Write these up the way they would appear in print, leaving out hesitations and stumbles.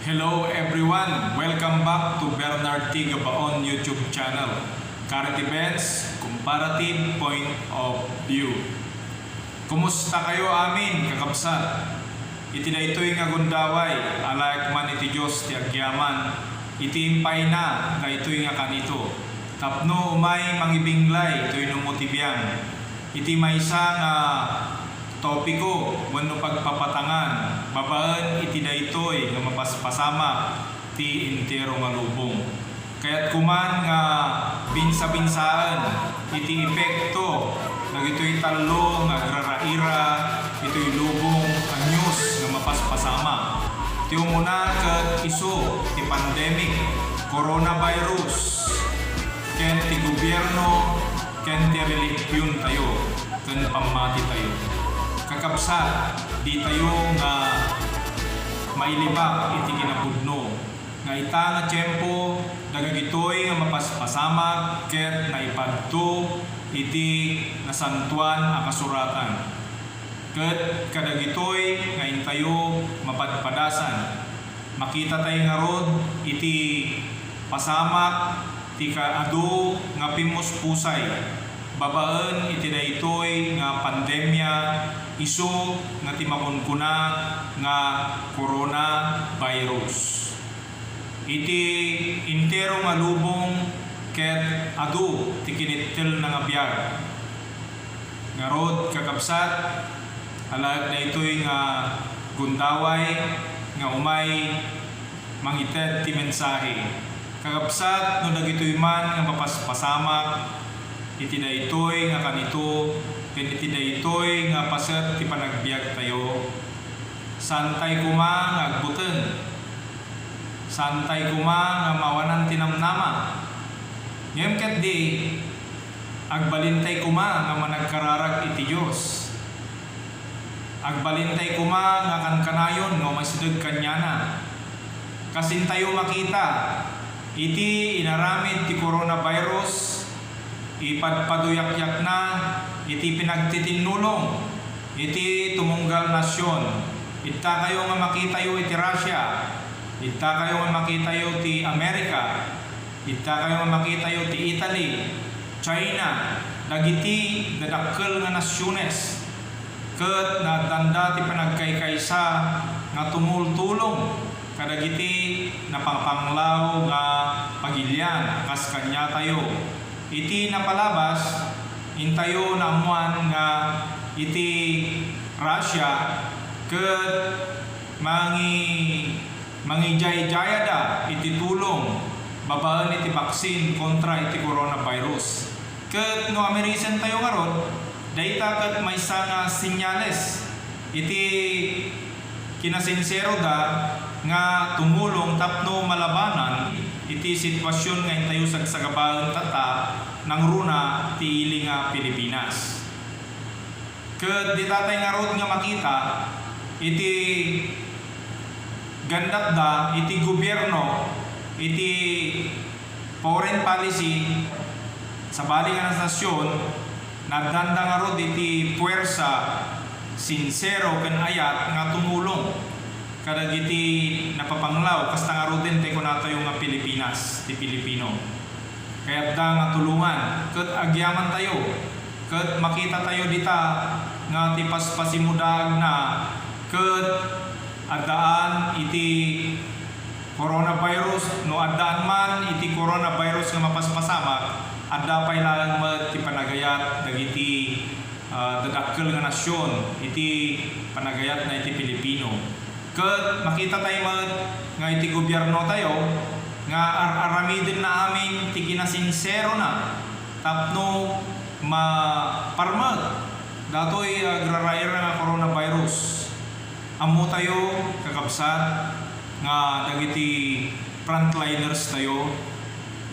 Hello everyone! Welcome back to Bernard T. Gabaon YouTube channel. Current events, comparative point of view. Kumusta kayo amin, kakabsat? Iti na ito'y nga gundaway, alayag man iti Diyos ti agyaman. Iti impay na, ito'y nga kanito. Tapno umay mangibinglay, ito'y numutibyan. Iti maysa nga topiko, wano pagpapatangan, babaan iti daytoy nga mapaspasama ti intero nga lubong. Kaya't kuman nga binsa-binsaan iti epekto nagitoy talo nga agraraira ito'y lubong ang news nga mapaspasama. Ti umuna ket isu ti pandemic coronavirus ken ti gobyerno ken ti relihiyon tayo ken pamati tayo. Kakabsat, di tayo nga mailibak iti kinapudno. Nga ita nga tiyempo, dagagitoy nga mapaspasamak, ket naipadto iti nasantuan ang kasuratan. Ket kadagitoy nga intayo mapadpadasan. Makita tayo nga rod iti pasamak, ti kaadu nga pimuspusay. Babaan iti daytoy nga pandemya isu nga timakunkuna nga coronavirus. Iti intero nga lubong ket adu ti kinittel nga biyag. Nga rod kakabsat alag na ito'y nga gundaway nga umay mangited ti mensahe. Kakabsat no dagitoy man nga mapaspasamak iti daytoy nga kanito ken iti daytoy nga paset ti panagbiag tayo. Santay kuma nga agbuten. Santay kuma nga mawanan tinamnama. Ngem ket di agbalintay kuma nga managkararag iti Dios. Agbalintay kuma nga kankanayon nga masideg kanyana. Kasin tayo makita iti inaramid ti coronavirus ipadpaduyakyak na iti pinagtitinulong iti tumunggal nasyon. Ita kayo nga makitayo iti Russia, ita kayo nga makitayo ti Amerika, ita kayo nga makitayo ti Italy, China, dagiti dadakkel nga nasyones ket nadanda ti panagkaykaysa nga tumultulong kadagiti napapanglaw nga pagilyan kas kanya tayo. Iti napalabas, intayo na amuan nga iti Russia ket mangijay-jayada iti tulong babaan iti baksin kontra iti coronavirus. Ket no American tayo ngaron, dayta ket maysa nga sinyales iti kinasinsero da nga tumulong tapno malabanan iti sitwasyon nga intayo sagsagabaen tata ng runa ti ili nga Pilipinas. Ket di tatay nga rod nga makita iti gandat da iti gobyerno iti foreign policy sa bali nga nasasyon nagdanda nga rod iti puwersa sincero ken ayat nga tumulong kadagiti napapanglaw kasta nga rodin te kunatayo nga Pilipinas ti Pilipino. Kaya't da nga tulungan ket agyaman tayo ket makita tayo dita nga ti paspasimudag na ket addaan iti coronavirus no addaan man iti coronavirus nga mapaspasamak adda pay lang ti panagayat dagiti dadakkel nga nasyon iti panagayat na iti Pilipino. Ket makita tayo nga iti gobyerno tayo nga aramidin na amin ti kinasinsero na tapno maparmag datoy agraraira nga coronavirus. Ammo tayo kakabsat nga dagiti frontliners tayo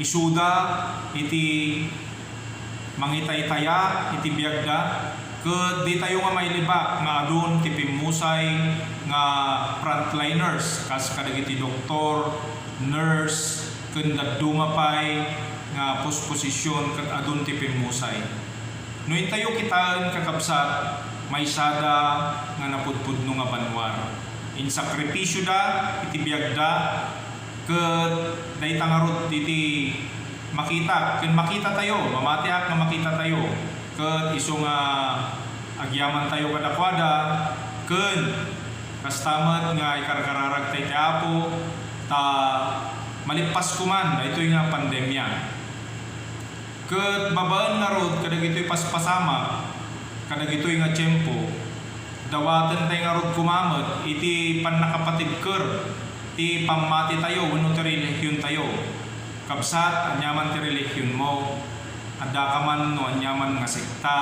isuda iti mangitay-taya iti biagda ket di tayo nga mailibak nga adun ti pimusay nga frontliners kas kadagiti doktor, nurse ken dumapay nga posisyon ket adun ti pimusay. No intayo kitaan kakabsat maysada nga napudpudno nga banwar. in sakripisyo da iti biagda ket dayta ngarud iti makita ken makita tayo mamatiak nga makita tayo ket isu nga agyaman tayo kadakwada ken kastamet nga ikarkararag tayo ti Apo ta malipas kuman daytoy nga pandemya ket babaan ngarud kadag ito'y paspasama kadag ito'y nga tiyempo dawaten tayo ngarud kumamet iti pannakapatid ker ti pamati tayo wenno ti relihiyon tayo kabsat anyaman ti relihiyon mo adda ka man no anyaman nga sekta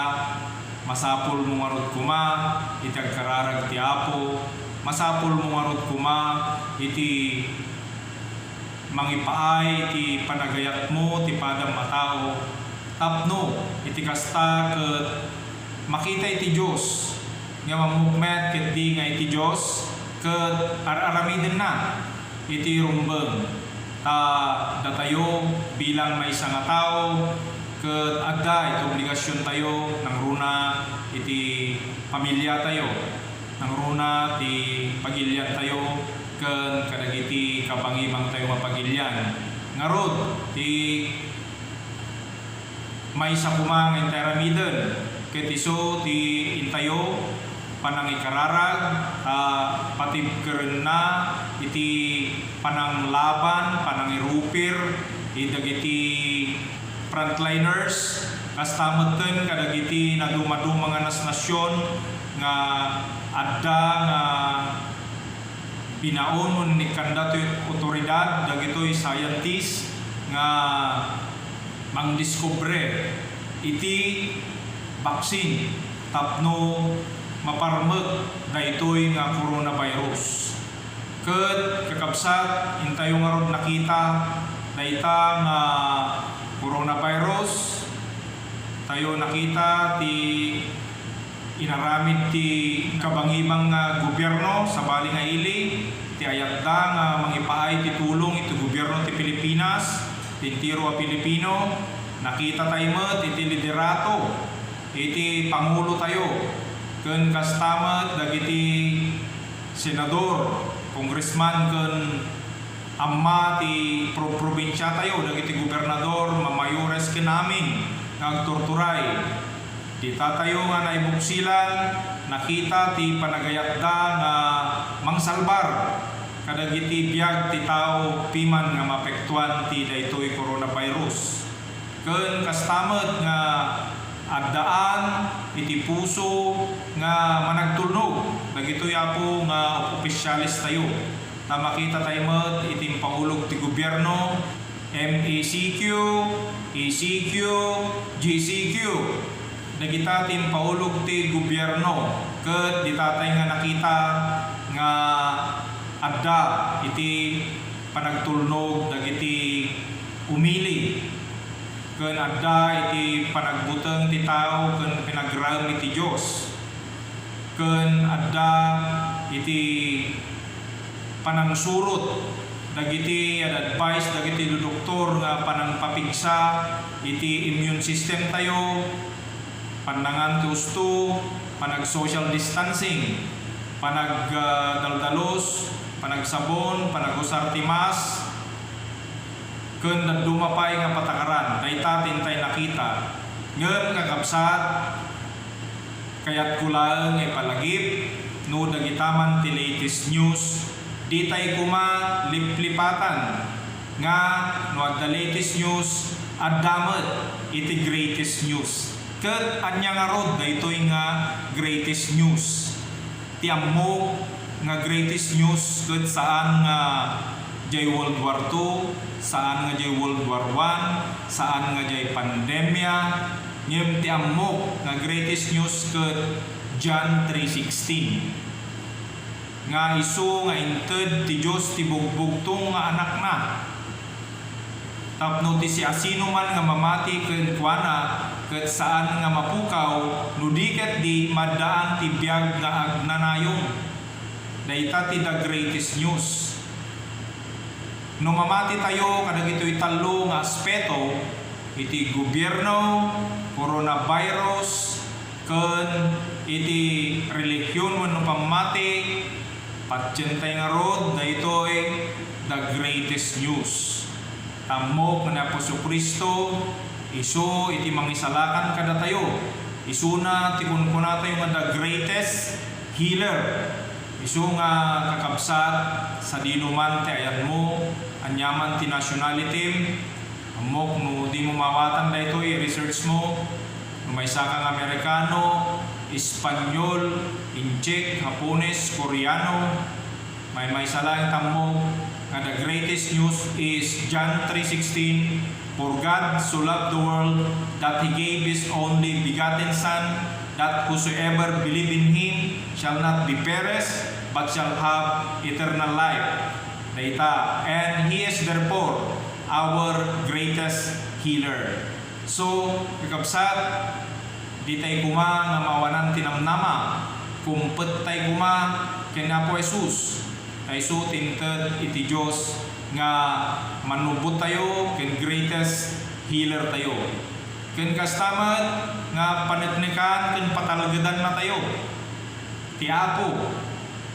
masapul mo ngarud kuma iti agkararag ti Apo masapul mo ngarud kuma iti mangipaay iti panagayat mo ti padam a tao tapno iti kasta ket makita iti Dios nga mamukmet ket di nga iti Dios ket araramiden na iti rumbeng ta datayo bilang maysa nga tao ket adda iti obligasyon tayo nang runa iti pamilya tayo nang runa ti pagilyan tayo ken kadagiti kapangimang tayo mapagilyan ngarud ti maysa kumang interamiden ket isu ti intayo panangikararag patibkeren na iti pananglaban panangirupir dagiti frontliners kastameten kadagiti naduma-duma nga nasyon nga adda nga binaon ni kandato otoridad dagitoy scientist nga mangdiskubre iti baksin tapno maparmek daytoy nga coronavirus ket kakabsat intayo nga rod nakita dayta nga coronavirus tayo nakita ti inaramid ti kabangibang nga gobyerno sa bali nga ili ti ayatda nga mangipaay ti tulong iti gobyerno ti Pilipinas ti tiro a Pilipino nakita tayo met iti liderato iti pangulo tayo ken kastamet dagiti senador congressman ken amma ti probinsya tayo dagiti gobernador mamayores ken amin nagtorturay di tatayo nga naibuksilan nakita ti panagayatda nga mangsalbar kadagiti biag ti tao piman nga mapektuan ti daytoy coronavirus ken kastamet nga addaan iti puso nga managtulnog dagitoy Apo nga opisyalis tayo ta makita tayo met iti paulog ti gobyerno MECQ, ECQ, GCQ dagita ti paulog ti gobyerno ket ditatay nga nakita nga adda iti panagtulnog dagiti umili ken adda iti panagbuteng ti tao ken pinagraem iti Dios ken adda iti panangsurot dagiti advice dagiti doktor nga panangpapigsa iti immune system tayo panangan ti husto panag social distancing panagdaldalos panagsabon panagusar ti mask ken dumapay nga patakaran dayta tintay nakita ngem kakabsat kayat kulaeng ipalagip no dagitaman ti latest news di tay kuma liplipatan nga no adda latest news addamet iti greatest news ket anya nga rod daytoy nga greatest news ti ammo nga greatest news ket saan nga jay World War II saan nga jay World War I saan nga jay pandemya ngem ti ammo nga greatest news ket John 3:16 nga isu nga inted ti Dios ti bugbugtong nga anak na tapno ti asino man nga mamati ken kuana ket saan nga mapukaw nudiket di maddaan ti biag nga agnanayong dayta ti the greatest news no mamati tayo kadagitoy tallo nga aspeto iti gobyerno coronavirus ken iti relihiyon wenno pamati Patsentay nga rod, daytoy the greatest news. Tamok na Aposo Kristo, iso iti mangisalakan kada tayo. Isuna ti kunkuna tayo nga the greatest healer. Isu nga kakabsat sa dinuman ti ayan mo, anyaman ti nationality, amok no di mo mawatan dayto i-research mo, no may sakang Amerikano, Espanyol, Injek, Hapones, Koreano, may salang tammo nga the greatest news is John 3:16, for God so loved the world that He gave His only begotten Son, that whosoever believe in Him shall not be perished, but shall have eternal life. Data. And He is therefore our greatest healer. So, kakabsat, di tayo kuma nga mawanan tinamnama, kumpet tayo kuma kina po Jesus. Ay so, tinted iti Diyos nga manubot tayo, ken greatest healer tayo. Ken kastamat nga panitnikan, ken patalagadan na tayo. Ti Apo,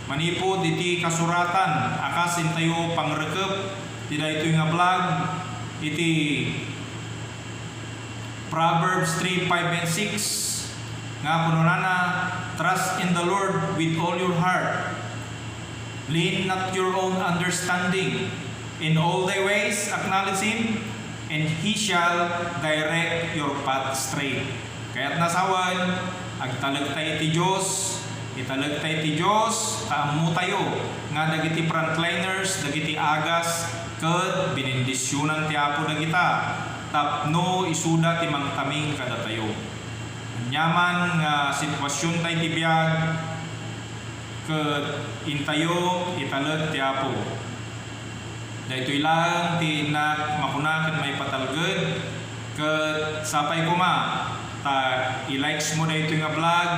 manipod iti kasuratan, akasin tayo pangrekep, ti daytoy nga vlog, iti Proverbs 3:5 and 6, nga kununana, trust in the Lord with all your heart, lean not your own understanding, in all thy ways acknowledge Him, and He shall direct your path straight. Kaya't nasawan, agtalag tayo ti Diyos, italag tayo ti Diyos, taammo tayo, nga dagiti frontliners, dagiti agas, ket binindisyonan ti Apo dagita, tapno isuda ti mangtaming kada tayo. Anyaman nga sitwasyon tayo ti biag, ket intayo italag ti Apo. Daytoy lang ti inak makunaken may patalged, ket sapay kuma ta i-likes mo daytoy nga vlog,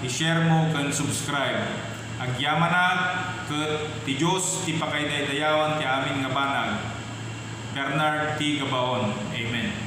i-share mo ken subscribe. Agyaman na ket ti Dios ti pakaydayawan ti amin nga banag. Bernard T. Gabaon. Amen.